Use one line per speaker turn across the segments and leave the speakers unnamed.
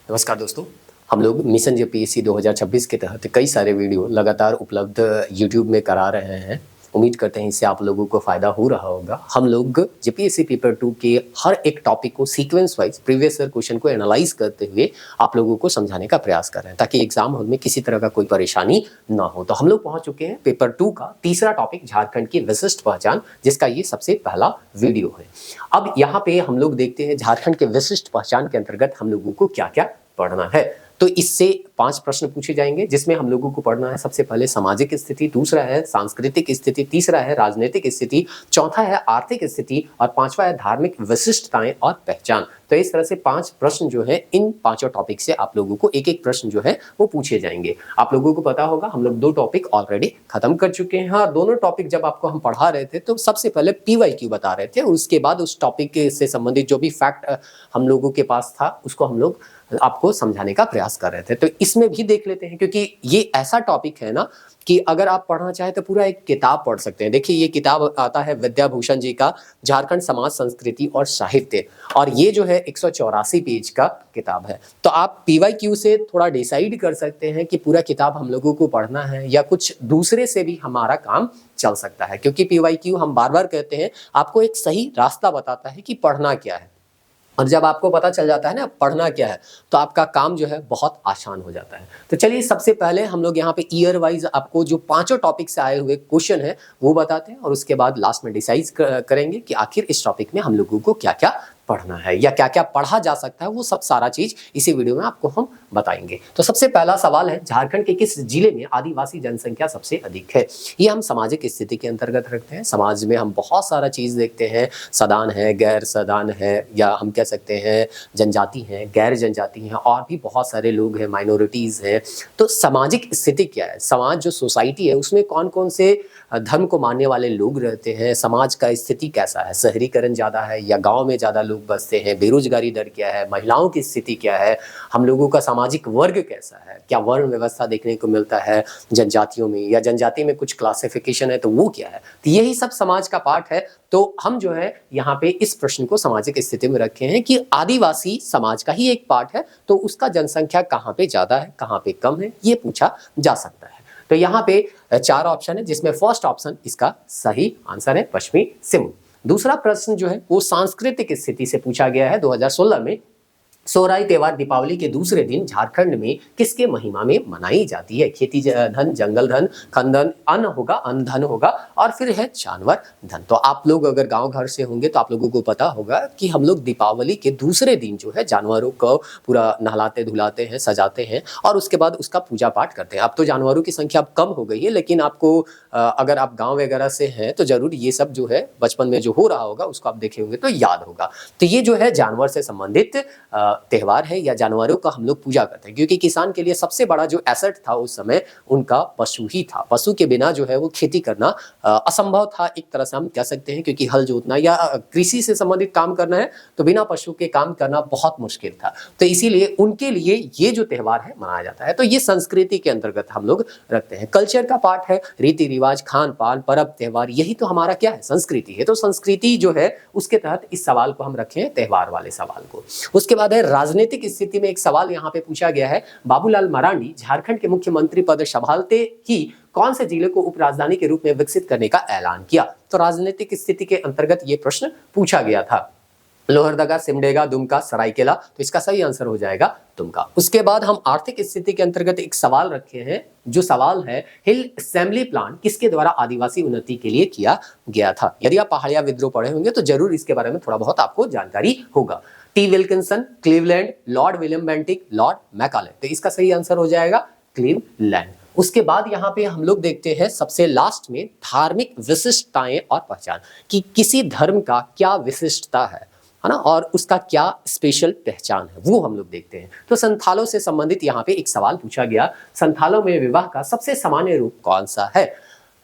नमस्कार दोस्तों। हम लोग मिशन जेपीएससी 2026 के तहत कई सारे वीडियो लगातार उपलब्ध यूट्यूब में करा रहे हैं। उम्मीद करते हैं इससे आप लोगों को फ़ायदा हो रहा होगा। हम लोग जेपीएससी पेपर 2 के हर एक टॉपिक को sequence wise previous year question को एनालाइज करते हुए आप लोगों को समझाने का प्रयास कर रहे हैं ताकि एग्जाम हॉल में किसी तरह का कोई परेशानी ना हो। तो हम लोग पहुंच चुके हैं पेपर 2 का तीसरा टॉपिक, झारखंड की विशिष्ट पहचान, जिसका ये सबसे पहला वीडियो है। अब यहाँ पे हम लोग देखते हैं झारखंड के विशिष्ट पहचान के अंतर्गत हम लोगों को क्या क्या पढ़ना है। तो इससे 5 प्रश्न पूछे जाएंगे जिसमें हम लोगों को पढ़ना है सबसे पहले सामाजिक स्थिति, दूसरा है सांस्कृतिक स्थिति, तीसरा है राजनीतिक स्थिति, चौथा है आर्थिक स्थिति और पांचवा है धार्मिक विशिष्टताएं और पहचान। तो इस तरह से 5 प्रश्न जो है इन पांचों टॉपिक से आप लोगों को एक एक प्रश्न जो है वो पूछे जाएंगे। आप लोगों को पता होगा हम लोग 2 टॉपिक ऑलरेडी खत्म कर चुके हैं और दोनों टॉपिक जब आपको हम पढ़ा रहे थे तो सबसे पहले पीवाईक्यू बता रहे थे और उसके बाद उस टॉपिक से संबंधित जो भी फैक्ट हम लोगों के पास था उसको हम लोग आपको समझाने का प्रयास कर रहे थे। तो इसमें भी देख लेते हैं क्योंकि ये ऐसा टॉपिक है ना कि अगर आप पढ़ना चाहें तो पूरा एक किताब पढ़ सकते हैं। देखिए ये किताब आता है विद्याभूषण जी का झारखंड समाज संस्कृति और साहित्य, और ये जो है 184 पेज का किताब है। तो आप पीवाईक्यू से थोड़ा डिसाइड कर सकते हैं कि पूरा किताब हम लोगों को पढ़ना है या कुछ दूसरे से भी हमारा काम चल सकता है, क्योंकि पीवाईक्यू हम बार बार कहते हैं आपको एक सही रास्ता बताता है कि पढ़ना क्या है। और जब आपको पता चल जाता है ना पढ़ना क्या है तो आपका काम जो है बहुत आसान हो जाता है। तो चलिए सबसे पहले हम लोग यहाँ पे ईयर वाइज आपको जो पांचों टॉपिक से आए हुए क्वेश्चन है वो बताते हैं और उसके बाद लास्ट में डिसाइड करेंगे कि आखिर इस टॉपिक में हम लोगों को क्या क्या पढ़ना है या क्या क्या पढ़ा जा सकता है। वो सब सारा चीज इसी वीडियो में आपको हम बताएंगे। तो सबसे पहला सवाल है, झारखंड के किस जिले में आदिवासी जनसंख्या सबसे अधिक है? ये हम सामाजिक स्थिति के अंतर्गत रखते हैं। समाज में हम बहुत सारा चीज देखते हैं, सदान है, गैर सदान है, या हम कह सकते हैं जनजाति है, गैर जनजाति है, और भी बहुत सारे लोग हैं, माइनॉरिटीज हैं। तो सामाजिक स्थिति क्या है? समाज जो सोसाइटी है उसमें कौन कौन से धर्म को मानने वाले लोग रहते हैं, समाज का स्थिति कैसा है, शहरीकरण ज़्यादा है या गांव में ज़्यादा लोग बसते हैं, बेरोजगारी दर क्या है, महिलाओं की स्थिति क्या है, हम लोगों का सामाजिक वर्ग कैसा है, क्या वर्ण व्यवस्था देखने को मिलता है जनजातियों में, या जनजाति में कुछ क्लासिफिकेशन है तो वो क्या है। तो यही सब समाज का पार्ट है। तो हम जो है यहाँ पे इस प्रश्न को सामाजिक स्थिति में रखे हैं कि आदिवासी समाज का ही एक पार्ट है, तो उसका जनसंख्या कहाँ पे ज़्यादा है, कहाँ पे कम है, ये पूछा जा सकता है। तो यहाँ पे 4 ऑप्शन है जिसमें फर्स्ट ऑप्शन इसका सही आंसर है, पश्चिमी सिंहभूम। दूसरा प्रश्न जो है वो सांस्कृतिक स्थिति से पूछा गया है 2016 में। सोहराई त्योहार दीपावली के दूसरे दिन झारखंड में किसके महिमा में मनाई जाती है? खेती धन, जंगल धन, खनन, अन्न होगा, अन्न धन होगा, और फिर है जानवर धन। तो आप लोग अगर गांव घर से होंगे तो आप लोगों को पता होगा कि हम लोग दीपावली के दूसरे दिन जो है जानवरों को पूरा नहलाते धुलाते हैं, सजाते हैं और उसके बाद उसका पूजा पाठ करते हैं। अब तो जानवरों की संख्या अब कम हो गई है, लेकिन आपको अगर आप गाँव वगैरह से हैं तो जरूर ये सब जो है बचपन में जो हो रहा होगा उसको आप देखे होंगे तो याद होगा। तो ये जो है जानवर से संबंधित त्योहार है या जानवरों का हम लोग पूजा करते हैं, क्योंकि किसान के लिए सबसे बड़ा जो एसेट था उस समय उनका पशु ही था। पशु के बिना जो है वो खेती करना असंभव था, एक तरह से हम कह सकते हैं, क्योंकि हल जोतना या कृषि से संबंधित काम करना है तो बिना पशु के काम करना बहुत मुश्किल था। तो इसीलिए उनके लिए ये जो त्योहार है मनाया जाता है। तो ये संस्कृति के अंतर्गत हम लोग रखते हैं, कल्चर का पार्ट है, रीति रिवाज, खान पान, पर्व त्योहार, यही तो हमारा क्या है, संस्कृति है। तो संस्कृति जो है उसके तहत इस सवाल को हम रखे हैं, त्योहार वाले सवाल को। उसके बाद है राजनीतिक स्थिति में एक सवाल यहाँ पे पूछा गया है, बाबूलाल मरांडी झारखंड के मुख्यमंत्री पद संभालते ही कौन से जिले को उपराजधानी के रूप में विकसित करने का ऐलान किया? तो राजनीतिक स्थिति के अंतर्गत ये प्रश्न पूछा गया था। लोहरदगा, सिमडेगा, दुमका, सरायकेला, तो इसका सही आंसर हो जाएगा दुमका। उसके बाद हम आर्थिक स्थिति के अंतर्गत एक सवाल रखे हैं, जो सवाल है हिल असेंबली प्लान किसके द्वारा आदिवासी उन्नति के लिए किया गया था? यदि आप पहाड़िया विद्रोह पढ़े होंगे तो जरूर इसके बारे में थोड़ा बहुत आपको जानकारी होगा। T Wilkinson, Cleveland, Lord William Bentinck, Lord Macaulay, तो इसका सही आंसर हो जाएगा क्लीवलैंड। उसके बाद यहाँ पे हम लोग देखते हैं सबसे लास्ट में धार्मिक विशिष्टताएं और पहचान, कि किसी धर्म का क्या विशिष्टता है ना, और उसका क्या स्पेशल पहचान है वो हम लोग देखते हैं। तो संथालों से संबंधित यहाँ पे एक सवाल पूछा गया, संथालों में विवाह का सबसे सामान्य रूप कौन सा है?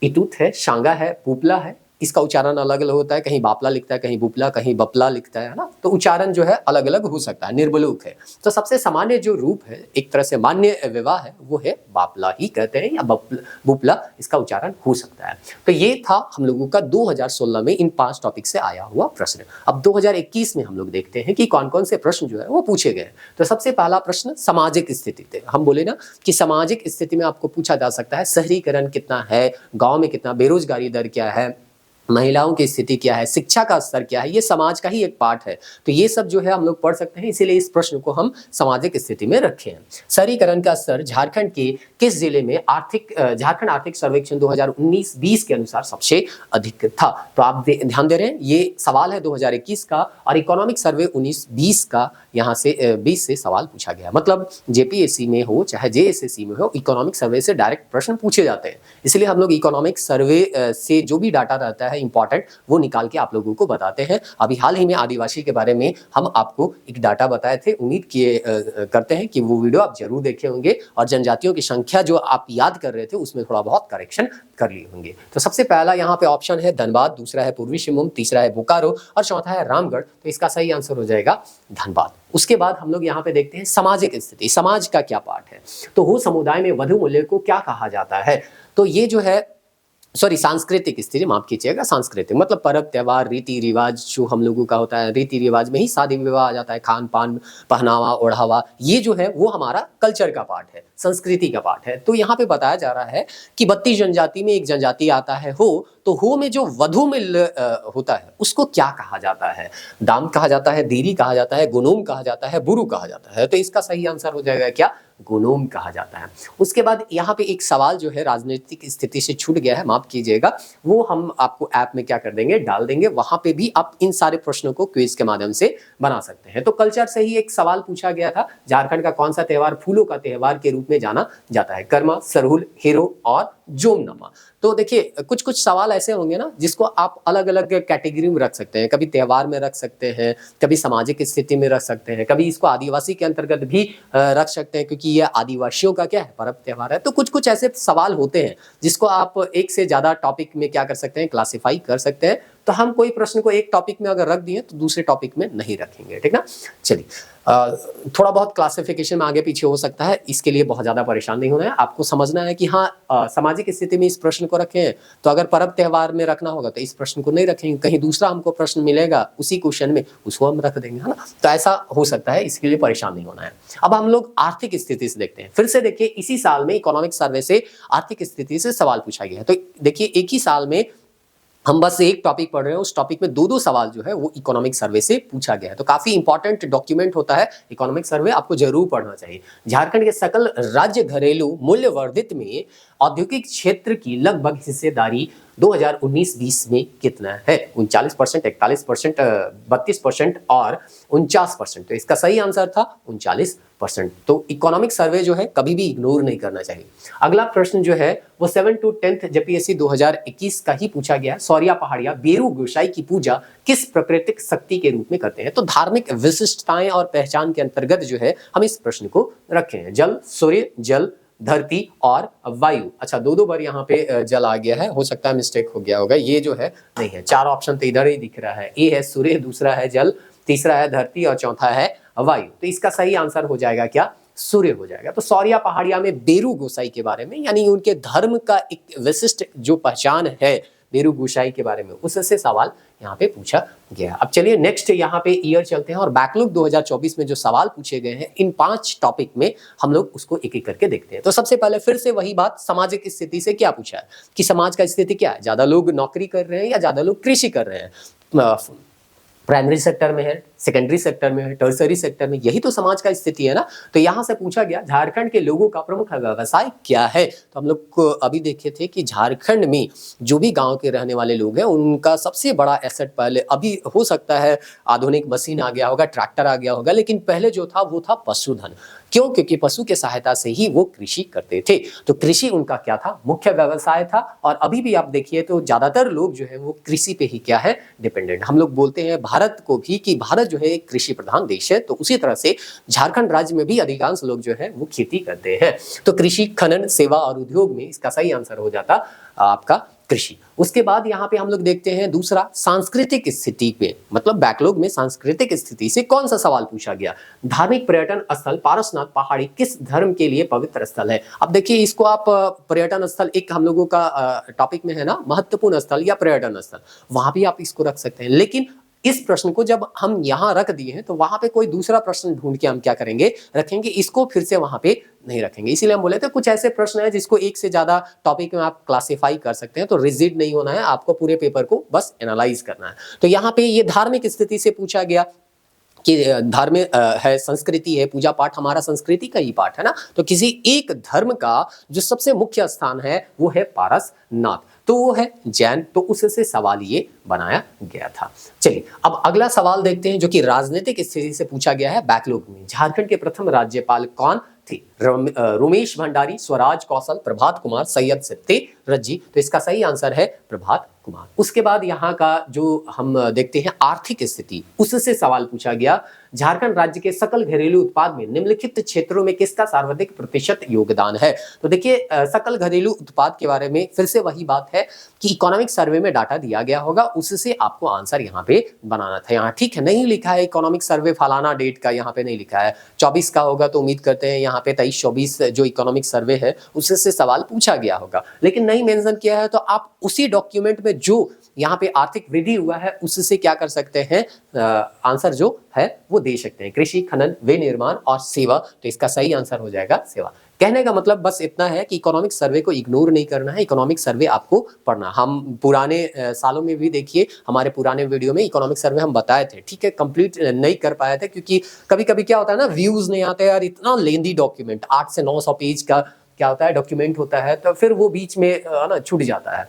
इटूत है, शांगा है, पुपला है, इसका उच्चारण अलग अलग होता है, कहीं बापला लिखता है, कहीं बुपला, कहीं बपला लिखता है ना, तो उच्चारण जो है अलग अलग हो सकता है, निर्बलुक है। तो सबसे सामान्य जो रूप है, एक तरह से मान्य विवाह है, वो है बापला ही कहते हैं या बुपला, इसका उच्चारण हो सकता है। तो ये था हम लोगों का 2016 में इन 5 टॉपिक से आया हुआ प्रश्न। अब 2021 में हम लोग देखते हैं कि कौन कौन से प्रश्न जो है वो पूछे गए। तो सबसे पहला प्रश्न सामाजिक स्थिति थे। हम बोले ना कि सामाजिक स्थिति में आपको पूछा जा सकता है शहरीकरण कितना है, गांव में कितना, बेरोजगारी दर क्या है, महिलाओं की स्थिति क्या है, शिक्षा का स्तर क्या है, ये समाज का ही एक पार्ट है। तो ये सब जो है हम लोग पढ़ सकते हैं, इसीलिए इस प्रश्न को हम सामाजिक स्थिति में रखे हैं। शहरीकरण का स्तर झारखंड के किस जिले में झारखंड आर्थिक सर्वेक्षण 2019-20 के अनुसार सबसे अधिक था? तो आप ध्यान दे रहे हैं, ये सवाल है 2021 का और इकोनॉमिक सर्वे 19-20 का, यहाँ से 20 से सवाल पूछा गया। मतलब जेपीएससी में हो चाहे जेएसएससी में हो, इकोनॉमिक सर्वे से डायरेक्ट प्रश्न पूछे जाते हैं। इसलिए हम लोग इकोनॉमिक सर्वे से जो भी डाटा रहता है इंपॉर्टेंट, वो निकाल के आप लोगों को बताते हैं। अभी हाल ही में आदिवासी के बारे में हम आपको एक डाटा बताए थे, उम्मीद किए करते हैं कि वो वीडियो आप जरूर देखे होंगे और जनजातियों की संख्या जो आप याद कर रहे थे उसमें थोड़ा बहुत करेक्शन कर लिए होंगे। तो सबसे पहला यहाँ पे ऑप्शन है धनबाद, दूसरा है पूर्वी सिंहभूम, तीसरा है बोकारो और चौथा है रामगढ़। तो इसका सही आंसर हो जाएगा धनबाद। उसके बाद हम लोग यहाँ पे देखते हैं सामाजिक स्थिति, समाज का क्या पार्ट है। तो हो समुदाय में वधु मूल्य को क्या कहा जाता है? तो ये जो है सांस्कृतिक स्थिति, माफ कीजिएगा, सांस्कृतिक मतलब पर्व त्योहार रीति रिवाज जो हम लोगों का होता है, रीति रिवाज में ही शादी विवाह आ जाता है, खान पान, पहनावा, ओढ़ावा, ये जो है वो हमारा कल्चर का पार्ट है, संस्कृति का पार्ट है। तो यहाँ पे बताया जा रहा है कि 32 जनजाति में एक जनजाति आता है हो, तो हो में जो वधु मिल होता है उसको क्या कहा जाता है? दाम कहा जाता है, दीरी कहा जाता है, गुनोम कहा जाता है, बुरु कहा जाता है। तो इसका सही आंसर हो जाएगा क्या? गुनोम कहा जाता है। उसके बाद यहाँ पे एक सवाल जो है राजनीतिक स्थिति से छूट गया है, माफ कीजिएगा, वो हम आपको ऐप में क्या कर देंगे, डाल देंगे। वहां पे भी आप इन सारे प्रश्नों को क्विज के माध्यम से बना सकते हैं। तो कल्चर से ही एक सवाल पूछा गया था, झारखंड का कौन सा त्योहार फूलों का त्योहार के रूप में जाना जाता है? कर्मा, सरहुल, हेरो और जोमनमा। तो देखिए कुछ कुछ सवाल ऐसे होंगे ना जिसको आप अलग अलग कैटेगरी में रख सकते हैं, कभी त्योहार में रख सकते हैं, कभी सामाजिक स्थिति में रख सकते हैं, कभी इसको आदिवासी के अंतर्गत भी रख सकते हैं क्योंकि ये आदिवासियों का क्या है, पर्व त्योहार है। तो कुछ कुछ ऐसे सवाल होते हैं जिसको आप एक से ज्यादा टॉपिक में क्या कर सकते हैं, क्लासिफाई कर सकते हैं। तो हम कोई प्रश्न को एक टॉपिक में अगर रख दिए तो दूसरे टॉपिक में नहीं रखेंगे, ठीक ना। चलिए थोड़ा बहुत क्लासिफिकेशन में आगे पीछे हो सकता है, इसके लिए बहुत ज्यादा परेशान नहीं होना है। आपको समझना है कि हाँ सामाजिक स्थिति में इस प्रश्न को रखें, तो अगर पर्व त्योहार में रखना होगा तो इस प्रश्न को नहीं रखेंगे, कहीं दूसरा हमको प्रश्न मिलेगा उसी क्वेश्चन में, उसको हम रख देंगे, है ना। तो ऐसा हो सकता है, इसके लिए परेशान नहीं होना है। अब हम लोग आर्थिक स्थिति से देखते हैं। फिर से देखिए इसी साल में इकोनॉमिक सर्वे से आर्थिक स्थिति से सवाल पूछा गया है। तो देखिए एक ही साल में हम बस एक टॉपिक पढ़ रहे हैं, उस टॉपिक में 2-2 सवाल जो है वो इकोनॉमिक सर्वे से पूछा गया है। तो काफी इंपॉर्टेंट डॉक्यूमेंट होता है इकोनॉमिक सर्वे, आपको जरूर पढ़ना चाहिए। झारखंड के सकल राज्य घरेलू मूल्य वर्धित में औद्योगिक क्षेत्र की लगभग हिस्सेदारी 2019-20 में कितना है? 39%, 41%, 32% और 49%। तो इसका सही आंसर था 39%। तो इकोनॉमिक सर्वे जो है कभी भी इग्नोर नहीं करना चाहिए। अगला प्रश्न जो है वो 7 to 10th जेपीएससी 2021 का ही पूछा गया है। सौरिया पहाड़िया बेरू गोसाई की पूजा किस प्राकृतिक शक्ति के रूप में करते हैं? तो धार्मिक विशिष्टताएं और पहचान के अंतर्गत जो है हम इस प्रश्न को रखे हैं। जल, सूर्य, जल, धरती और वायु। अच्छा 2-2 बार यहाँ पे जल आ गया है, हो सकता है मिस्टेक हो गया होगा, ये जो है नहीं है। 4 ऑप्शन तो इधर ही दिख रहा है, ए है सूर्य, दूसरा है जल, तीसरा है धरती और चौथा है वायु। तो इसका सही आंसर हो जाएगा क्या? सूर्य हो जाएगा। तो सौरिया पहाड़िया में बेरू गोसाई के बारे में, यानी उनके धर्म का एक विशिष्ट जो पहचान है बेरू गोसाई के बारे में, उससे सवाल यहाँ पे पूछा गया। अब चलिए नेक्स्ट यहाँ पे ईयर चलते हैं और बैकलॉग 2024 में जो सवाल पूछे गए हैं इन 5 टॉपिक में हम लोग उसको एक एक करके देखते हैं। तो सबसे पहले फिर से वही बात, सामाजिक स्थिति से क्या पूछा है कि समाज का स्थिति क्या है, ज्यादा लोग नौकरी कर रहे हैं या ज्यादा लोग कृषि कर रहे हैं, प्राइमरी सेक्टर में है, सेकेंडरी सेक्टर में है, टर्सरी सेक्टर में, यही तो समाज का स्थिति है ना। तो यहाँ से पूछा गया झारखंड के लोगों का प्रमुख व्यवसाय क्या है। तो हम लोग को अभी देखे थे कि झारखंड में जो भी गांव के रहने वाले लोग हैं उनका सबसे बड़ा एसेट, पहले अभी हो सकता है आधुनिक मशीन आ गया होगा, ट्रैक्टर आ गया होगा, लेकिन पहले जो था वो था पशुधन। क्यों? क्योंकि पशु के सहायता से ही वो कृषि करते थे। तो कृषि उनका क्या था, मुख्य व्यवसाय था। और अभी भी आप देखिए तो ज्यादातर लोग जो है वो कृषि पे ही क्या है, डिपेंडेंट। हम लोग बोलते हैं भारत को भी कि भारत जो है एक कृषि प्रधान देश है, तो उसी तरह से झारखंड राज्य में भी अधिकांश लोग जो है वो खेती करते हैं। तो कृषि, खनन, सेवा और उद्योग में इसका सही आंसर हो जाता आपका कृषि। उसके बाद यहाँ पे हम लोग देखते हैं दूसरा, सांस्कृतिक स्थिति पे, मतलब बैकलॉग में सांस्कृतिक स्थिति से कौन सा सवाल पूछा गया। धार्मिक पर्यटन स्थल पारसनाथ पहाड़ी किस धर्म के लिए पवित्र स्थल है। अब देखिए इसको आप पर्यटन स्थल एक हम लोगों का टॉपिक में है ना, महत्वपूर्ण स्थल या पर्यटन स्थल, वहां भी आप इसको रख सकते हैं। लेकिन इस प्रश्न को जब हम यहां रख दिए हैं तो वहां पे कोई दूसरा प्रश्न ढूंढ के हम क्या करेंगे, रखेंगे, इसको फिर से वहां पे नहीं रखेंगे। इसीलिए हम बोले थे कुछ ऐसे प्रश्न है जिसको एक से ज्यादा टॉपिक में आप क्लासिफाई कर सकते हैं, तो रिजिड नहीं होना है, आपको पूरे पेपर को बस एनालाइज करना है। तो यहाँ पे ये धार्मिक स्थिति से पूछा गया कि धर्म है, संस्कृति है, पूजा पाठ हमारा संस्कृति का ही पाठ है ना, तो किसी एक धर्म का जो सबसे मुख्य स्थान है वो है पारसनाथ, तो वो है जैन, तो उससे सवाल ये बनाया गया था। चलिए अब अगला सवाल देखते हैं जो कि राजनीतिक स्थिति से पूछा गया है बैकलॉग में। झारखंड के प्रथम राज्यपाल कौन थे। रोमेश भंडारी, स्वराज कौशल, प्रभात कुमार, सैयद सत्यरजी, तो इसका सही आंसर है प्रभात कुमार। उसके बाद यहाँ का जो हम देखते हैं आर्थिक स्थिति, उससे सवाल पूछा गया। झारखंड राज्य के सकल घरेलू उत्पाद में निम्नलिखित क्षेत्रों में किसका सर्वाधिक प्रतिशत योगदान है। तो देखिए सकल घरेलू उत्पाद के बारे में फिर से वही बात है कि इकोनॉमिक सर्वे में डाटा दिया गया होगा, उससे आपको आंसर यहाँ पे बनाना था। यहाँ ठीक है नहीं लिखा है इकोनॉमिक सर्वे फलाना डेट का, यहाँ पे नहीं लिखा है 24 का होगा, तो उम्मीद करते हैं यहाँ पे 23-24 जो इकोनॉमिक सर्वे है उससे सवाल पूछा गया होगा, लेकिन नहीं मेंशन किया है, तो आप उसी डॉक्यूमेंट में जो यहाँ पे आर्थिक वृद्धि हुआ है उससे क्या कर सकते हैं, आंसर जो है वो दे सकते हैं। कृषि, खनन, विनिर्माण और सेवा, तो इसका सही आंसर हो जाएगा सेवा। कहने का मतलब बस इतना है कि इकोनॉमिक सर्वे को इग्नोर नहीं करना है, इकोनॉमिक सर्वे आपको पढ़ना। हम पुराने सालों में भी देखिए हमारे पुराने वीडियो में इकोनॉमिक सर्वे हम बताए थे, ठीक है, कंप्लीट नहीं कर पाए थे क्योंकि कभी कभी क्या होता है ना, व्यूज नहीं आते यार, इतना लेंदी डॉक्यूमेंट 800 से 900 पेज का क्या होता है डॉक्यूमेंट होता है, तो फिर वो बीच में ना छूट जाता है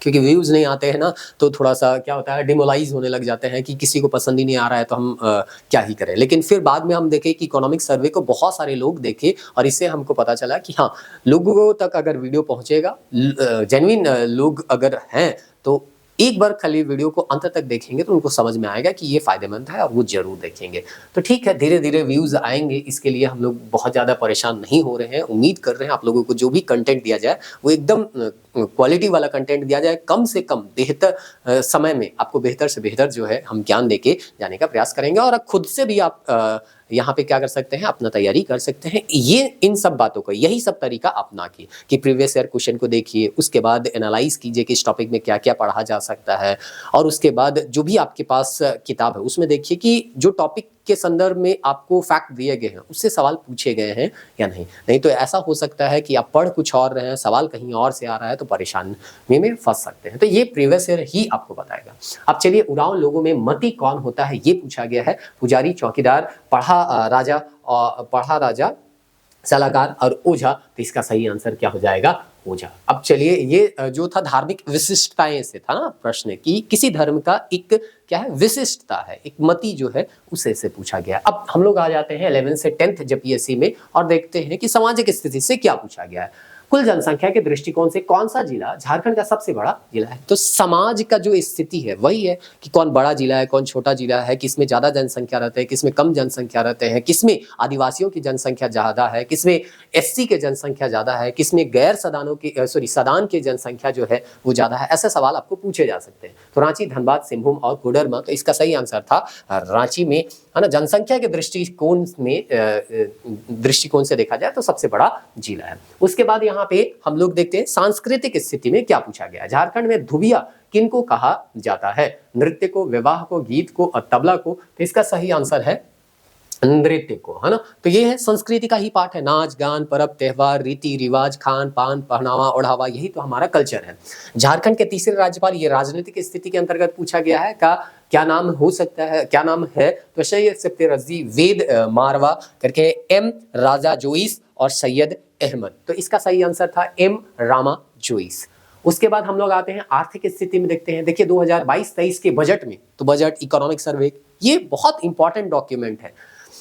क्योंकि व्यूज नहीं आते हैं ना, तो थोड़ा सा क्या होता है डिमोलाइज होने लग जाते हैं कि किसी को पसंद ही नहीं आ रहा है तो हम क्या ही करें। लेकिन फिर बाद में हम देखें कि इकोनॉमिक सर्वे को बहुत सारे लोग देखे और इससे हमको पता चला कि हाँ, लोगों तक अगर वीडियो पहुंचेगा, जेन्युइन लोग अगर हैं तो एक बार खाली वीडियो को अंत तक देखेंगे तो उनको समझ में आएगा कि ये फायदेमंद है और वो जरूर देखेंगे। तो ठीक है, धीरे धीरे व्यूज आएंगे, इसके लिए हम लोग बहुत ज़्यादा परेशान नहीं हो रहे हैं। उम्मीद कर रहे हैं आप लोगों को जो भी कंटेंट दिया जाए वो एकदम क्वालिटी वाला कंटेंट दिया जाए, कम से कम बेहतर समय में आपको बेहतर से बेहतर जो है हम ज्ञान देके जाने का प्रयास करेंगे। और खुद से भी आप यहाँ पे क्या कर सकते हैं, अपना तैयारी कर सकते हैं। ये इन सब बातों को, यही सब तरीका अपना के कि प्रीवियस ईयर क्वेश्चन को देखिए, उसके बाद एनालाइज कीजिए कि इस टॉपिक में क्या क्या पढ़ा जा सकता है, और उसके बाद जो भी आपके पास किताब है उसमें देखिए कि जो टॉपिक के संदर्भ में आपको फैक्ट दिए गए हैं उससे सवाल पूछे गए हैं या नहीं। नहीं तो ऐसा हो सकता है कि आप पढ़ कुछ और रहे हैं, सवाल कहीं और से आ रहा है, तो परेशानी में फंस सकते हैं। तो ये प्रीवियस ईयर ही आपको बताएगा। अब चलिए, उरांव लोगों में मती कौन होता है ये पूछा गया है। पुजारी, चौकीदार, पढ़ा राजा, सलाहकार और ओझा, तो इसका सही आंसर क्या हो जाएगा, ओझा। अब चलिए, ये जो था धार्मिक विशिष्टताएं से था ना प्रश्न कि किसी धर्म का एक क्या है विशिष्टता है, एक मति जो है उसे से पूछा गया। अब हम लोग आ जाते हैं 11 से 10th जेपीएससी में और देखते हैं कि सामाजिक स्थिति से क्या पूछा गया है। कुल जनसंख्या के दृष्टिकोण से कौन सा जिला झारखंड का सबसे बड़ा जिला है। तो समाज का जो स्थिति है वही है कि कौन बड़ा जिला है, कौन छोटा जिला है, किसमें ज्यादा जनसंख्या रहते हैं, किसमें कम जनसंख्या रहते हैं, किसमें आदिवासियों की जनसंख्या ज्यादा है, किसमें एससी के जनसंख्या ज्यादा है, किसमें गैर सदानों की सदान की जनसंख्या जो है वो ज्यादा है। ऐसे सवाल आपको पूछे जा सकते हैं। तो रांची, धनबाद, सिंहभूम और कोडरमा, तो इसका सही आंसर था रांची में, है ना। जनसंख्या के दृष्टिकोण से देखा जाए तो सबसे बड़ा जिला है। उसके बाद यहाँ पे हम लोग देखते हैं सांस्कृतिक स्थिति में क्या पूछा गया। झारखंड में धुबिया किनको कहा जाता है। नृत्य को, विवाह को, गीत को और तबला को, तो इसका सही आंसर है नृत्य को, है ना। तो ये है संस्कृति का ही पार्ट है। नाच गान, पर्व त्योहार, रीति रिवाज, खान पान, पहनावा ओढ़ावा, यही तो हमारा कल्चर है। झारखंड के तीसरे राज्यपाल, ये राजनीतिक स्थिति के अंतर्गत पूछा गया है का क्या नाम हो सकता है, क्या नाम है। तो सैयद सत्यरजी, वेद मारवा करके, एम राजा जोइस और सैयद अहमद, तो इसका सही आंसर था एम रामा जोइस। उसके बाद हम लोग आते हैं आर्थिक स्थिति में देखते हैं। देखिए 2022-23 के बजट में, तो बजट, इकोनॉमिक सर्वे, ये बहुत इंपॉर्टेंट डॉक्यूमेंट है।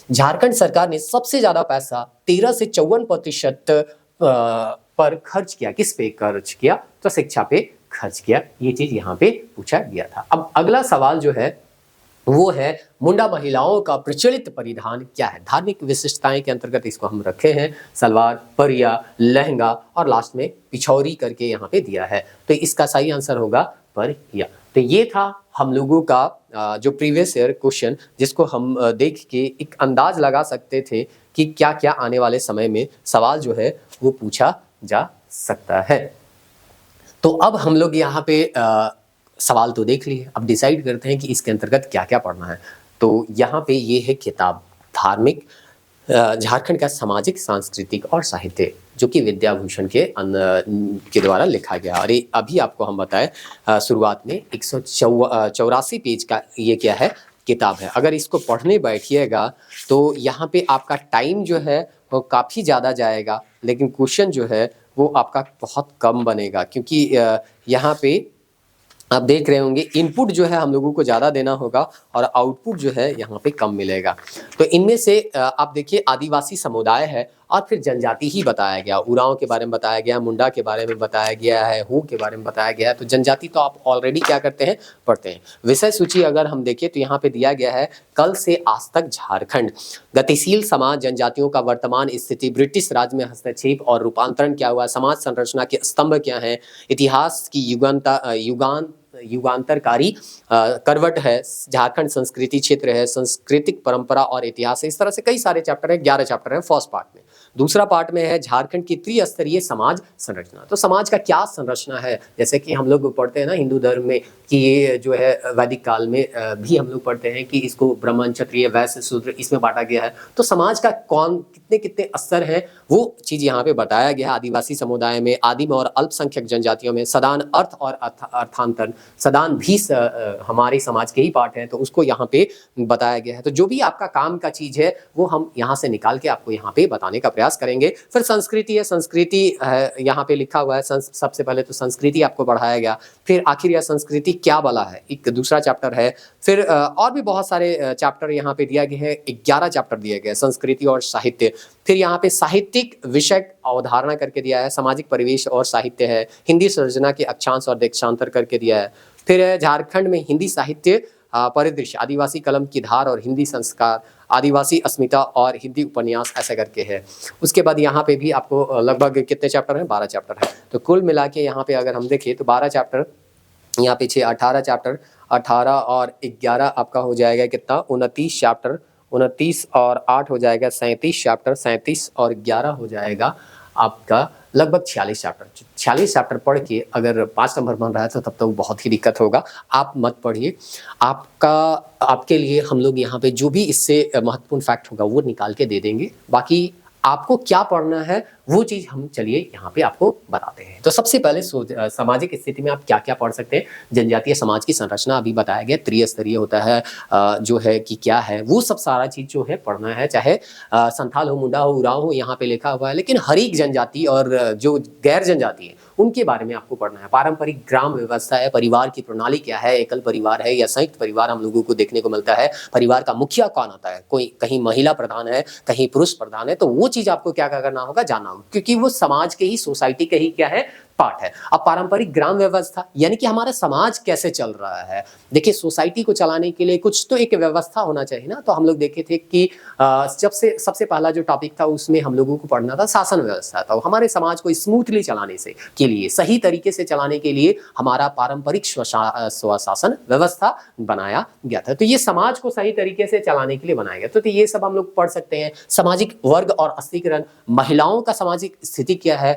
झारखंड सरकार ने सबसे ज्यादा पैसा 13 से 54% पर खर्च किया। किस पे खर्च किया, तो शिक्षा पे खर्च किया। ये चीज यहाँ पे पूछा गया था। अब अगला सवाल जो है वो है मुंडा महिलाओं का प्रचलित परिधान क्या है। धार्मिक विशिष्टताएं के अंतर्गत इसको हम रखे हैं, सलवार, परिया, लहंगा और लास्ट में पिछौरी करके यहाँ पे दिया है। तो इसका सही आंसर होगा परिया। तो ये था हम लोगों का जो प्रीवियस ईयर क्वेश्चन, जिसको हम देख के एक अंदाज लगा सकते थे कि क्या क्या आने वाले समय में सवाल जो है वो पूछा जा सकता है। तो अब हम लोग यहाँ पे सवाल तो देख लिए, अब डिसाइड करते हैं कि इसके अंतर्गत क्या क्या पढ़ना है। तो यहाँ पे ये है किताब धार्मिक झारखंड का सामाजिक, सांस्कृतिक और साहित्य, जो कि विद्याभूषण के द्वारा लिखा गया। और अभी आपको हम बताएं शुरुआत में 184 पेज का ये क्या है किताब है। अगर इसको पढ़ने बैठिएगा तो यहाँ पे आपका टाइम जो है वो काफ़ी ज़्यादा जाएगा, लेकिन क्वेश्चन जो है वो आपका बहुत कम बनेगा, क्योंकि यहाँ पे आप देख रहे होंगे इनपुट जो है हम लोगों को ज़्यादा देना होगा और आउटपुट जो है यहाँ पे कम मिलेगा। तो इनमें से आप देखिए आदिवासी समुदाय है और फिर जनजाति ही बताया गया, उरांव के बारे में बताया गया, मुंडा के बारे में बताया गया है, हो के बारे में बताया गया है। तो जनजाति तो आप ऑलरेडी क्या करते हैं, पढ़ते हैं। विषय सूची अगर हम देखें तो यहाँ पे दिया गया है कल से आज तक झारखंड, गतिशील समाज, जनजातियों का वर्तमान स्थिति, ब्रिटिश राज में हस्तक्षेप और रूपांतरण क्या हुआ, समाज संरचना के स्तंभ क्या है, इतिहास की युगांतरकारी करवट है, झारखंड संस्कृति क्षेत्र है, सांस्कृतिक परंपरा और इतिहास है। इस तरह से कई सारे चैप्टर है, 11 चैप्टर है फर्स्ट पार्ट में। दूसरा पार्ट में है झारखंड की त्रिस्तरीय समाज संरचना। तो समाज का क्या संरचना है, जैसे कि हम लोग पढ़ते हैं ना हिंदू धर्म में कि ये जो है वैदिक काल में भी हम लोग पढ़ते हैं कि इसको ब्राह्मण, क्षत्रिय, वैश्य, शूद्र इसमें बांटा गया है। तो समाज का कौन कितने कितने स्तर हैं वो चीज यहाँ पे बताया गया है। आदिवासी समुदाय में, आदिम और अल्पसंख्यक जनजातियों में, सदान, अर्थ और अर्थांतर, सदान भी हमारे समाज के ही पार्ट हैं, तो उसको यहाँ पे बताया गया है। तो जो भी आपका काम का चीज है वो हम यहाँ से निकाल के आपको यहाँ पे बताने का प्रयास करेंगे। फिर संस्कृति है, संस्कृति यहाँ पे लिखा हुआ है, सबसे पहले तो संस्कृति आपको पढ़ाया गया, फिर आखिर यह संस्कृति क्या बला है, एक दूसरा चैप्टर है। फिर और भी बहुत सारे चैप्टर यहाँ पे दिया गया है, 11 चैप्टर दिए गए, संस्कृति और साहित्य। फिर यहाँ पे साहित्यिक विषय अवधारणा करके दिया है, सामाजिक परिवेश और साहित्य है, हिंदी सर्जना के अक्षांश और देशांतर करके दिया है। फिर झारखंड में हिंदी साहित्य परिदृश्य, आदिवासी कलम की धार और हिंदी संस्कार, आदिवासी अस्मिता और हिंदी उपन्यास, ऐसा करके है। उसके बाद यहाँ पे भी आपको लगभग कितने चैप्टर हैं, 12 चैप्टर है। तो कुल मिला के यहाँ पे अगर हम देखें तो 12 चैप्टर, यहाँ पे 18 चैप्टर, 18 और 11 आपका हो जाएगा कितना, 29 चैप्टर, 29 और 8 हो जाएगा 37 चैप्टर, 37 और 11 हो जाएगा आपका लगभग 46 चैप्टर। 46 चैप्टर पढ़ के अगर 5 नंबर बन रहा है तो तब तो बहुत ही दिक्कत होगा। आप मत पढ़िए, आपके लिए हम लोग यहाँ पे जो भी इससे महत्वपूर्ण फैक्ट होगा वो निकाल के दे देंगे। बाकी आपको क्या पढ़ना है वो चीज़ हम चलिए यहाँ पे आपको बताते हैं। तो सबसे पहले सामाजिक स्थिति में आप क्या क्या पढ़ सकते हैं। जनजातीय समाज की संरचना अभी बताया गया, त्रिस्तरीय होता है, जो है कि क्या है वो सब सारा चीज़ जो है पढ़ना है। चाहे संथाल हो, मुंडा हो, उरांव हो, यहाँ पे लिखा हुआ है, लेकिन हर एक जनजाति और जो गैर जनजाति है उनके बारे में आपको पढ़ना है। पारंपरिक ग्राम व्यवस्था है, परिवार की प्रणाली क्या है, एकल परिवार है या संयुक्त परिवार हम लोगों को देखने को मिलता है, परिवार का मुखिया कौन होता है, कोई कहीं महिला प्रधान है, कहीं पुरुष प्रधान है, तो वो चीज आपको क्या करना होगा, जानना होगा, क्योंकि वो समाज के ही, सोसाइटी के ही क्या है, पार्ट है। अब पारंपरिक ग्राम व्यवस्था यानी कि हमारा समाज कैसे चल रहा है। देखिए सोसाइटी को चलाने के लिए कुछ तो एक व्यवस्था होना चाहिए ना। तो हम लोग देखे थे कि जब से सबसे पहला जो टॉपिक था उसमें हम लोगों को पढ़ना था शासन व्यवस्था। तो हमारे समाज को स्मूथली चलाने से के लिए, सही तरीके से चलाने के लिए हमारा पारंपरिक स्वशासन व्यवस्था बनाया गया था। तो ये समाज को सही तरीके से चलाने के लिए बनाया गया। तो ये सब हम लोग पढ़ सकते हैं। सामाजिक वर्ग और अस्थिकरण, महिलाओं का सामाजिक स्थिति क्या है,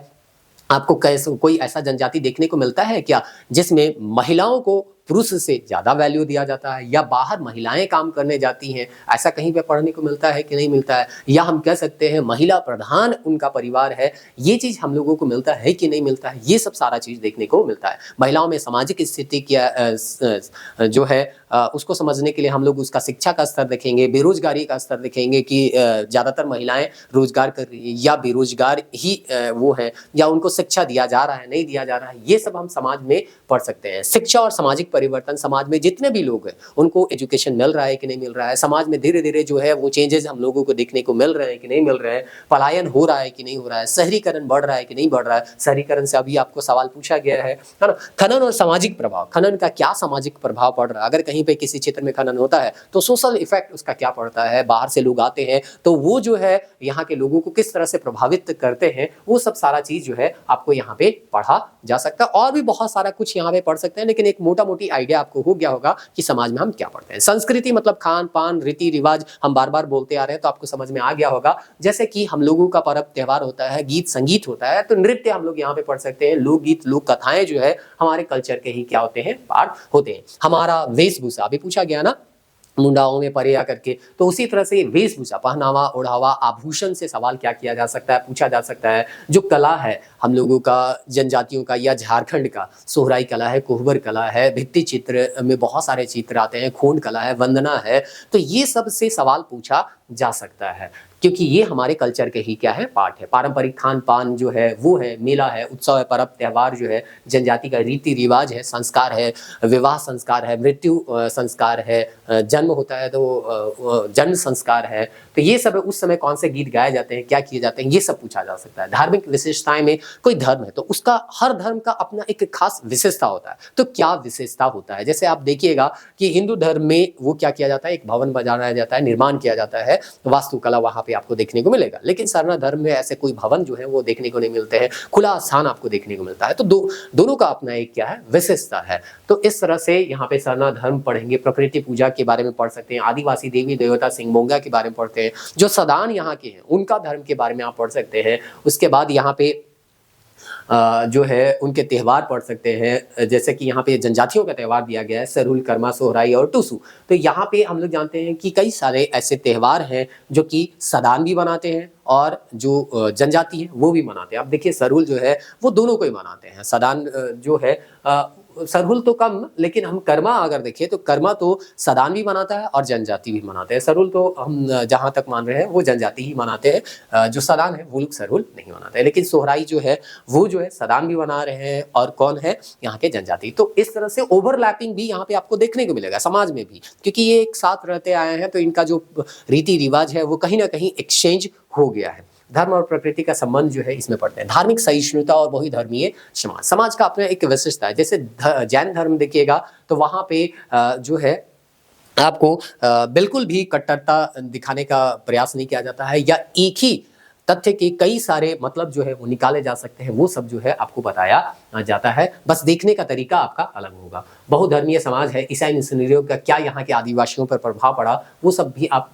आपको कैसे कोई ऐसा जनजाति देखने को मिलता है क्या जिसमें महिलाओं को पुरुष से ज्यादा वैल्यू दिया जाता है, या बाहर महिलाएं काम करने जाती हैं, ऐसा कहीं पे पढ़ने को मिलता है कि नहीं मिलता है, या हम कह सकते हैं महिला प्रधान उनका परिवार है, ये चीज हम लोगों को मिलता है कि नहीं मिलता है, ये सब सारा चीज देखने को मिलता है। महिलाओं में सामाजिक स्थिति क्या जो है उसको समझने के लिए हम लोग उसका शिक्षा का स्तर देखेंगे, बेरोजगारी का स्तर देखेंगे कि ज्यादातर महिलाएं रोजगार कर रही है या बेरोजगार ही वो है, या उनको शिक्षा दिया जा रहा है, नहीं दिया जा रहा है, ये सब हम समाज में पढ़ सकते हैं। शिक्षा और सामाजिक परिवर्तन समाज में जितने भी लोग हैं उनको एजुकेशन मिल रहा है कि नहीं मिल रहा है, समाज में धीरे धीरे जो है वो चेंजेस हम लोगों को देखने को मिल रहे हैं कि नहीं मिल रहे हैं, पलायन हो रहा है कि नहीं हो रहा है, शहरीकरण बढ़ रहा है कि नहीं बढ़ रहा है। शहरीकरण से अभी आपको सवाल पूछा गया है ना। खनन और सामाजिक प्रभाव, खनन का क्या सामाजिक प्रभाव पड़ रहा है, अगर कहीं पे किसी क्षेत्र में खनन होता है तो सोशल इफेक्ट उसका क्या पड़ता है, बाहर से लोग आते हैं तो वो जो है यहाँ के लोगों को किस तरह से प्रभावित करते हैं, वो सब सारा चीज जो है आपको यहाँ पे पढ़ा जा सकता है। और भी बहुत सारा कुछ यहाँ पे पढ़ सकते हैं, लेकिन एक मोटा मोटी आइडिया आपको हो गया होगा कि समाज में हम क्या पढ़ते हैं। संस्कृति मतलब खान पान रीति रिवाज, हम बार बार बोलते आ रहे हैं तो आपको समझ में आ गया होगा। जैसे कि हम लोगों का पर्व त्योहार होता है, गीत संगीत होता है, तो नृत्य हम लोग यहाँ पे पढ़ सकते हैं। लोकगीत लोक कथाएं जो है हमारे कल्चर के ही क्या होते हैं, पार्ट होते हैं। हमारा वेशभूषा अभी पूछा गया ना, मुंडाओं में परे आकर के, तो उसी तरह से वेशभूषा, पहनावा ओढ़ावा आभूषण से सवाल क्या किया जा सकता है, पूछा जा सकता है। जो कला है हम लोगों का, जनजातियों का या झारखंड का, सोहराई कला है, कोहबर कला है, भित्ति चित्र में बहुत सारे चित्र आते हैं, खोंड कला है, वंदना है, तो ये सब से सवाल पूछा जा सकता है क्योंकि ये हमारे कल्चर के ही क्या है, पार्ट है। पारंपरिक खान पान जो है वो है, मेला है, उत्सव है, पर्व त्योहार जो है, जनजाति का रीति रिवाज है, संस्कार है, विवाह संस्कार है, मृत्यु संस्कार है, जन्म होता है तो जन्म संस्कार है, तो ये सब उस समय कौन से गीत गाए जाते हैं, क्या किए जाते हैं, ये सब पूछा जा सकता है। धार्मिक विशेषताएं में कोई धर्म है तो उसका, हर धर्म का अपना एक खास विशेषता होता है, तो क्या विशेषता होता है। जैसे आप देखिएगा कि हिंदू धर्म में वो क्या किया जाता है, एक भवन बनाया जाता है, निर्माण किया जाता है, वास्तुकला वहां पे आपको देखने को मिलेगा। लेकिन सरना धर्म में ऐसे कोई भवन जो है वो देखने को नहीं मिलते हैं, खुला स्थान आपको देखने को मिलता है। तो दोनों का अपना एक क्या है, विशेषता है। तो इस तरह से यहाँ पे सरना धर्म पढ़ेंगे, प्रकृति पूजा के बारे में पढ़ सकते हैं, आदिवासी देवी देवता सिंगमोंगा के बारे में पढ़ते हैं, जो सदान यहाँ के हैं उनका धर्म के बारे में आप पढ़ सकते हैं। उसके बाद यहाँ पे जो है उनके त्यौहार पढ़ सकते हैं, जैसे कि यहाँ पे जनजातियों का त्यौहार दिया गया है, सरुल, कर्मा, सोहराई और टुसु। तो यहाँ पे हम लोग जानते हैं कि कई सारे ऐसे त्यौहार हैं जो कि सदान भी मनाते हैं और जो जनजाति है वो भी मनाते हैं। अब देखिए सरुल जो है वो दोनों को ही मनाते हैं, सदान जो है सरुल तो कम, लेकिन हम कर्मा अगर देखें तो कर्मा तो सदान भी मनाता है और जनजाति भी मनाते हैं। सरुल तो हम जहाँ तक मान रहे हैं वो जनजाति ही मनाते हैं, जो सदान है वो लोग सरुल नहीं मनाते हैं। लेकिन सोहराई जो है वो जो है सदान भी मना रहे हैं और कौन है, यहाँ के जनजाति। तो इस तरह से ओवरलैपिंग भी यहाँ पे आपको देखने को मिलेगा समाज में भी, क्योंकि ये एक साथ रहते आए हैं तो इनका जो रीति रिवाज है वो कहीं ना कहीं एक्सचेंज हो गया है। धर्म और प्रकृति का संबंध जो है इसमें पड़ते हैं। धार्मिक सहिष्णुता और बहु धर्मीय समाज, समाज का अपना एक विशेषता है। जैसे जैन धर्म देखिएगा तो वहां पे जो है आपको बिल्कुल भी कट्टरता दिखाने का प्रयास नहीं किया जाता है, या एक ही तथ्य के कई सारे मतलब जो है वो निकाले जा सकते हैं, वो सब जो है आपको बताया जाता है। बस देखने का तरीका आपका अलग होगा। बहुधर्मीय समाज है, ईसाई मिशनरियों का क्या यहाँ के आदिवासियों पर प्रभाव पड़ा, वो सब भी आप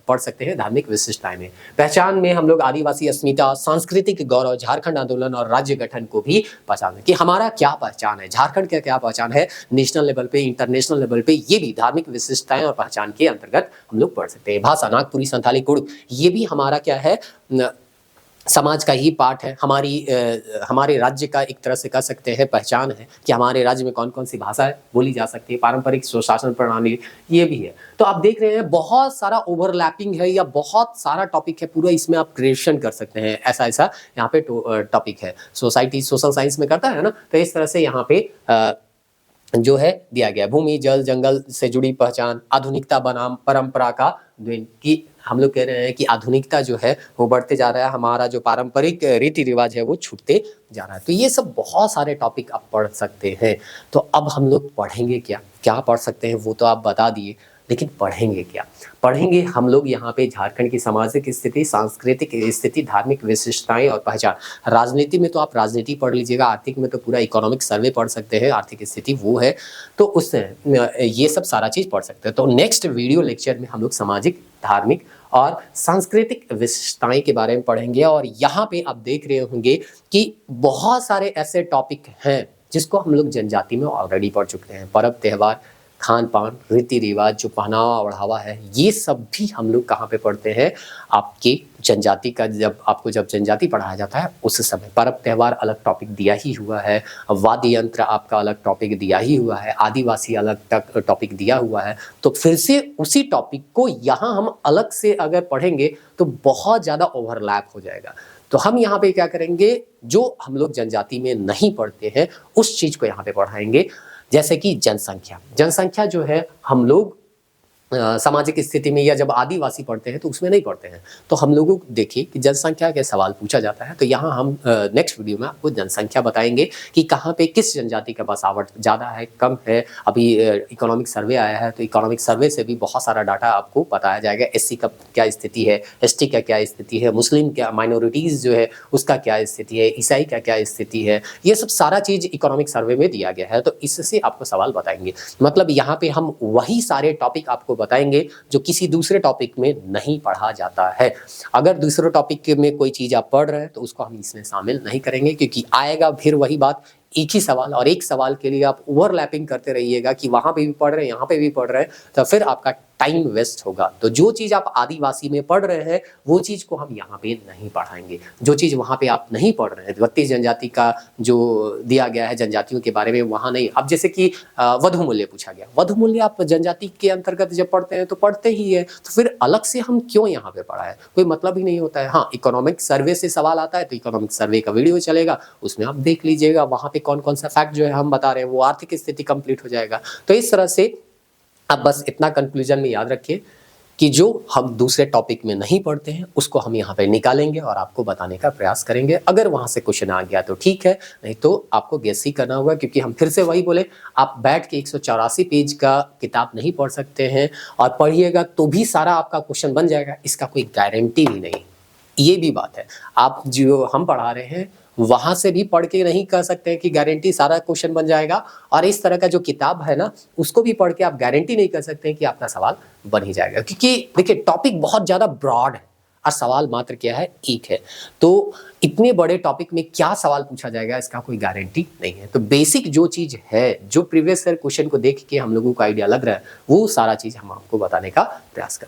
पढ़ सकते हैं धार्मिक विशिष्टताएं में। पहचान में हम लोग आदिवासी अस्मिता, सांस्कृतिक गौरव, झारखंड आंदोलन और राज्य गठन को भी पहचान कि हमारा क्या पहचान है, झारखंड का क्या पहचान है नेशनल लेवल पे, इंटरनेशनल लेवल पे, ये भी धार्मिक विशिष्टताएं और पहचान के अंतर्गत हम लोग पढ़ सकते हैं। भाषा, नागपुरी, संथाली, कुड़ुक, ये भी हमारा क्या है, समाज का ही पार्ट है। हमारे राज्य का एक तरह से कह सकते हैं पहचान है कि हमारे राज्य में कौन कौन सी भाषा बोली जा सकती है। पारंपरिक स्वशासन प्रणाली ये भी है। तो आप देख रहे हैं बहुत सारा ओवरलैपिंग है या बहुत सारा टॉपिक है, पूरा इसमें आप क्रिएशन कर सकते हैं। ऐसा ऐसा यहाँ पे टॉपिक है। सोसाइटी सोशल साइंस में करता है ना, तो इस तरह से यहाँ पे जो है दिया गया। भूमि, जल, जंगल से जुड़ी पहचान, आधुनिकता बनाम परंपरा का द्वंद्व, कि हम लोग कह रहे हैं कि आधुनिकता जो है वो बढ़ते जा रहा है, हमारा जो पारंपरिक रीति रिवाज है वो छूटते जा रहा है। तो ये सब बहुत सारे टॉपिक आप पढ़ सकते हैं। तो अब हम लोग पढ़ेंगे क्या, क्या पढ़ सकते हैं वो तो आप बता दिए, लेकिन पढ़ेंगे क्या? पढ़ेंगे हम लोग यहाँ पे झारखंड की सामाजिक स्थिति, सांस्कृतिक स्थिति, धार्मिक विशिष्टताएं और पहचान। राजनीति में तो आप राजनीति पढ़ लीजिएगा, आर्थिक में तो पूरा इकोनॉमिक सर्वे पढ़ सकते हैं, आर्थिक स्थिति वो है, तो उससे ये सब सारा चीज पढ़ सकते हैं। तो नेक्स्ट वीडियो लेक्चर में हम लोग सामाजिक, धार्मिक और सांस्कृतिक विशिष्टताएं के बारे में पढ़ेंगे। और यहाँ पे आप देख रहे होंगे कि बहुत सारे ऐसे टॉपिक हैं जिसको हम लोग जनजाति में ऑलरेडी पढ़ चुके हैं। पर्व त्योहार, खान पान, रीति रिवाज, जो पहनावा ओढ़ावा है, ये सब भी हम लोग कहाँ पे पढ़ते हैं, आपके जनजाति का, जब जनजाति पढ़ाया जाता है उस समय। पर्व त्योहार अलग टॉपिक दिया ही हुआ है, वाद्य यंत्र आपका अलग टॉपिक दिया ही हुआ है, आदिवासी अलग टॉपिक दिया हुआ है। तो फिर से उसी टॉपिक को यहाँ हम अलग से अगर पढ़ेंगे तो बहुत ज़्यादा ओवरलैप हो जाएगा। तो हम यहाँ पे क्या करेंगे, जो हम लोग जनजाति में नहीं पढ़ते हैं उस चीज़ को यहाँ पे पढ़ाएंगे। जैसे कि जनसंख्या। जनसंख्या जो है हम लोग सामाजिक स्थिति में या जब आदिवासी पढ़ते हैं तो उसमें नहीं पढ़ते हैं। तो हम लोगों को देखिए कि जनसंख्या के सवाल पूछा जाता है, तो यहाँ हम नेक्स्ट वीडियो में आपको जनसंख्या बताएंगे कि कहाँ पे किस जनजाति का बसावट ज़्यादा है, कम है। अभी इकोनॉमिक सर्वे आया है, तो इकोनॉमिक सर्वे से भी बहुत सारा डाटा आपको बताया जाएगा। एससी का क्या स्थिति है, एसटी का क्या स्थिति है, मुस्लिम क्या, माइनॉरिटीज़ जो है उसका क्या स्थिति है, ईसाई का क्या स्थिति है, ये सब सारा चीज़ इकोनॉमिक सर्वे में दिया गया है। तो इससे आपको सवाल बताएंगे। मतलब यहाँ पे हम वही सारे टॉपिक आपको बताएंगे जो किसी दूसरे टॉपिक में नहीं पढ़ा जाता है। अगर दूसरे टॉपिक में कोई चीज़ आप पढ़ रहे हैं तो उसको हम इसमें शामिल नहीं करेंगे, क्योंकि आएगा फिर वही बात, एक ही सवाल और एक सवाल के लिए आप ओवरलैपिंग करते रहिएगा कि वहाँ पे भी पढ़ रहे हैं, यहाँ पे भी पढ़ रहे हैं, तो फिर आपका टाइम वेस्ट होगा। तो जो चीज़ आप आदिवासी में पढ़ रहे हैं वो चीज़ को हम यहाँ पे नहीं पढ़ाएंगे। जो चीज़ वहाँ पे आप नहीं पढ़ रहे हैं, 32 जनजाति का जो दिया गया है जनजातियों के बारे में, वहाँ नहीं। अब जैसे कि वधु मूल्य पूछा गया, वधु मूल्य आप जनजाति के अंतर्गत जब पढ़ते हैं तो पढ़ते ही है, तो फिर अलग से हम क्यों यहाँ पे पढ़ा है, कोई मतलब ही नहीं होता है। हाँ, इकोनॉमिक सर्वे से सवाल आता है तो इकोनॉमिक सर्वे का वीडियो चलेगा, उसमें आप देख लीजिएगा, वहाँ पे कौन कौन सा फैक्ट जो है हम बता रहे हैं वो आर्थिक स्थिति कंप्लीट हो जाएगा। तो इस तरह से अब बस इतना कंक्लूजन में याद रखिए कि जो हम दूसरे टॉपिक में नहीं पढ़ते हैं उसको हम यहाँ पे निकालेंगे और आपको बताने का प्रयास करेंगे। अगर वहाँ से क्वेश्चन आ गया तो ठीक है, नहीं तो आपको गेस ही करना होगा, क्योंकि हम फिर से वही बोले, आप बैठ के 184 पेज का किताब नहीं पढ़ सकते हैं, और पढ़िएगा तो भी सारा आपका क्वेश्चन बन जाएगा, इसका कोई गारंटी भी नहीं। ये भी बात है, आप जो हम पढ़ा रहे हैं वहां से भी पढ़ के नहीं कह सकते हैं कि गारंटी सारा क्वेश्चन बन जाएगा, और इस तरह का जो किताब है ना उसको भी पढ़ के आप गारंटी नहीं कर सकते हैं कि आपका सवाल बन ही जाएगा, क्योंकि देखिए टॉपिक बहुत ज्यादा ब्रॉड है और सवाल मात्र क्या है, एक है। तो इतने बड़े टॉपिक में क्या सवाल पूछा जाएगा इसका कोई गारंटी नहीं है। तो बेसिक जो चीज है, जो प्रीवियस ईयर क्वेश्चन को देख के हम लोगों को आइडिया लग रहा है, वो सारा चीज हम आपको बताने का प्रयास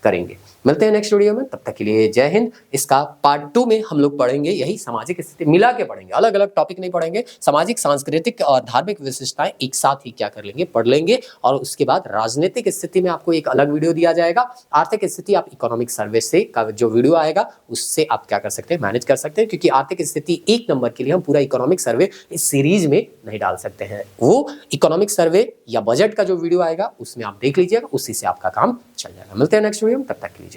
करेंगे। मिलते हैं नेक्स्ट वीडियो में, तब तक के लिए जय हिंद। इसका पार्ट 2 में हम लोग पढ़ेंगे यही सामाजिक स्थिति, मिला के पढ़ेंगे, अलग अलग टॉपिक नहीं पढ़ेंगे। सामाजिक, सांस्कृतिक और धार्मिक विशिष्टताएं एक साथ ही क्या कर लेंगे, पढ़ लेंगे। और उसके बाद राजनीतिक स्थिति में आपको एक अलग वीडियो दिया जाएगा। आर्थिक स्थिति आप इकोनॉमिक सर्वे से का जो वीडियो आएगा उससे आप क्या कर सकते हैं, मैनेज कर सकते हैं, क्योंकि आर्थिक स्थिति 1 नंबर के लिए हम पूरा इकोनॉमिक सर्वे इस सीरीज में नहीं डाल सकते हैं। वो इकोनॉमिक सर्वे या बजट का जो वीडियो आएगा उसमें आप देख लीजिएगा, उसी से आपका काम चल जाएगा। मिलते हैं नेक्स्ट वीडियो में, तब तक के लिए।